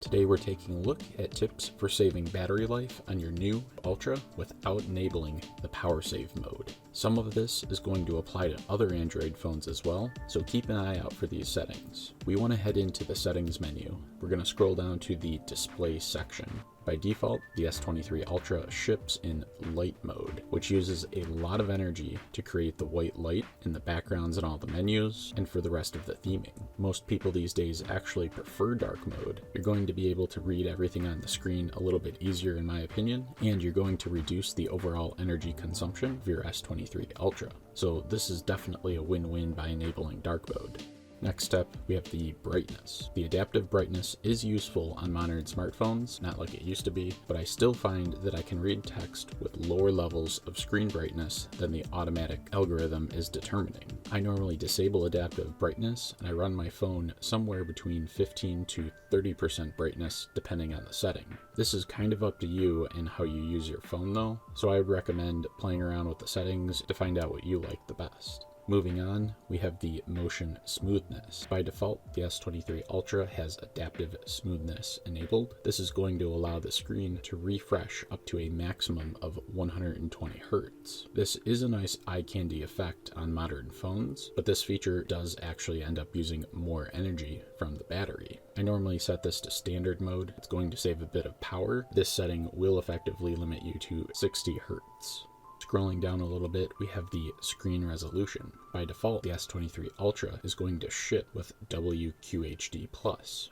Today we're taking a look at tips for saving battery life on your new Ultra without enabling the power save mode. Some of this is going to apply to other Android phones as well, so keep an eye out for these settings. We want to head into the settings menu. We're going to scroll down to the display section. By default, the S23 Ultra ships in light mode, which uses a lot of energy to create the white light in the backgrounds and all the menus, and for the rest of the theming. Most people these days actually prefer dark mode. You're going to be able to read everything on the screen a little bit easier in my opinion, and you're going to reduce the overall energy consumption of your S23 Ultra. So this is definitely a win-win by enabling dark mode. Next step, we have the brightness. The adaptive brightness is useful on modern smartphones, not like it used to be, but I still find that I can read text with lower levels of screen brightness than the automatic algorithm is determining. I normally disable adaptive brightness, and I run my phone somewhere between 15 to 30% brightness depending on the setting. This is kind of up to you and how you use your phone though, so I would recommend playing around with the settings to find out what you like the best. Moving on, we have the Motion Smoothness. By default, the S23 Ultra has adaptive smoothness enabled. This is going to allow the screen to refresh up to a maximum of 120 Hz. This is a nice eye candy effect on modern phones, but this feature does actually end up using more energy from the battery. I normally set this to standard mode. It's going to save a bit of power. This setting will effectively limit you to 60 Hz. Scrolling down a little bit, we have the screen resolution. By default, the S23 Ultra is going to ship with WQHD+,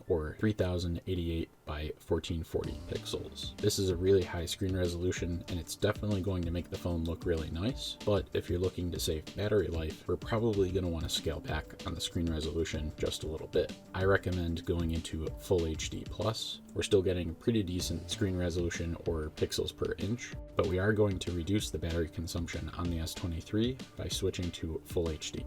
or 3088 by 1440 pixels. This is a really high screen resolution, and it's definitely going to make the phone look really nice, but if you're looking to save battery life, we're probably going to want to scale back on the screen resolution just a little bit. I recommend going into Full HD+. We're still getting pretty decent screen resolution or pixels per inch, but we are going to reduce the battery consumption on the S23 by switching to Full HD+.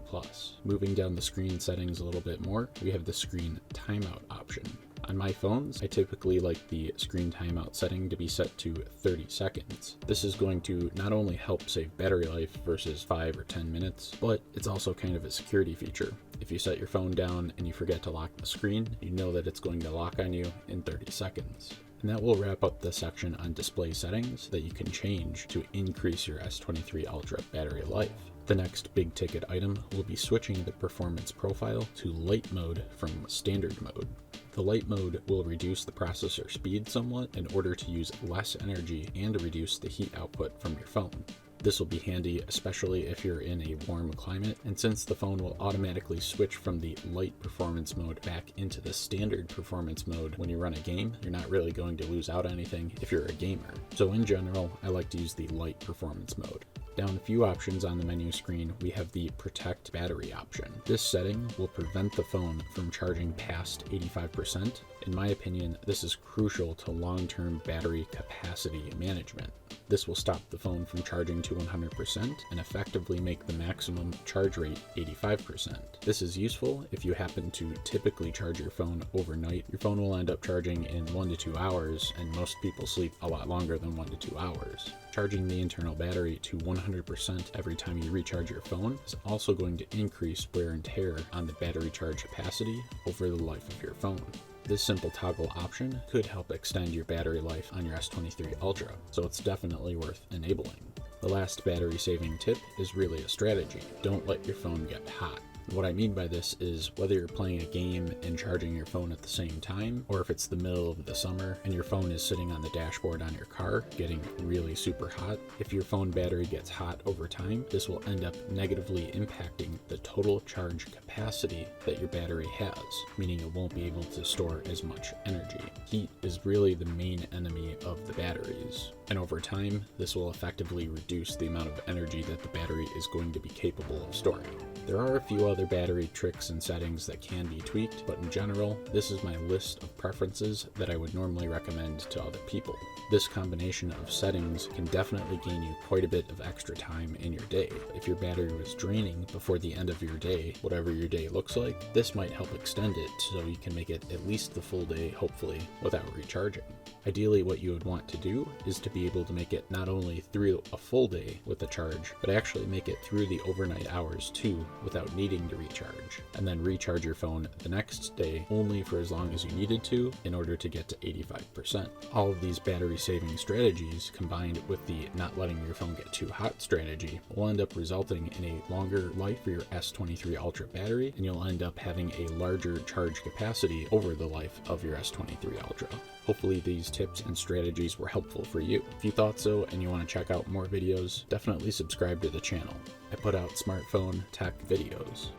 Moving down the screen settings a little bit more, we have the screen timeout option. On my phones, I typically like the screen timeout setting to be set to 30 seconds. This is going to not only help save battery life versus 5 or 10 minutes, but it's also kind of a security feature. If you set your phone down and you forget to lock the screen, you know that it's going to lock on you in 30 seconds. And that will wrap up the section on display settings that you can change to increase your S23 Ultra battery life. The next big ticket item will be switching the performance profile to light mode from standard mode. The light mode will reduce the processor speed somewhat in order to use less energy and to reduce the heat output from your phone. This will be handy, especially if you're in a warm climate, and since the phone will automatically switch from the light performance mode back into the standard performance mode when you run a game, you're not really going to lose out on anything if you're a gamer. So in general, I like to use the light performance mode. Down a few options on the menu screen, we have the Protect Battery option. This setting will prevent the phone from charging past 85%. In my opinion, this is crucial to long-term battery capacity management. This will stop the phone from charging to 100% and effectively make the maximum charge rate 85%. This is useful if you happen to typically charge your phone overnight. Your phone will end up charging in 1 to 2 hours, and most people sleep a lot longer than 1 to 2 hours. Charging the internal battery to 100% every time you recharge your phone is also going to increase wear and tear on the battery charge capacity over the life of your phone. This simple toggle option could help extend your battery life on your S23 Ultra, so it's definitely worth enabling. The last battery saving tip is really a strategy. Don't let your phone get hot. What I mean by this is whether you're playing a game and charging your phone at the same time, or if it's the middle of the summer and your phone is sitting on the dashboard on your car getting really super hot. If your phone battery gets hot over time, this will end up negatively impacting the total charge capacity that your battery has, meaning it won't be able to store as much energy. Heat is really the main enemy of the batteries, and over time, this will effectively reduce the amount of energy that the battery is going to be capable of storing. There are a few other battery tricks and settings that can be tweaked, but in general, this is my list of preferences that I would normally recommend to other people. This combination of settings can definitely gain you quite a bit of extra time in your day. If your battery was draining before the end of your day, whatever your day looks like, this might help extend it so you can make it at least the full day, hopefully, without recharging. Ideally, what you would want to do is to be able to make it not only through a full day with the charge, but actually make it through the overnight hours too, without needing waiting to recharge, and then recharge your phone the next day only for as long as you needed to in order to get to 85%. All of these battery saving strategies combined with the not letting your phone get too hot strategy will end up resulting in a longer life for your S23 Ultra battery, and you'll end up having a larger charge capacity over the life of your S23 Ultra. Hopefully these tips and strategies were helpful for you. If you thought so and you want to check out more videos, definitely subscribe to the channel. I put out smartphone tech videos.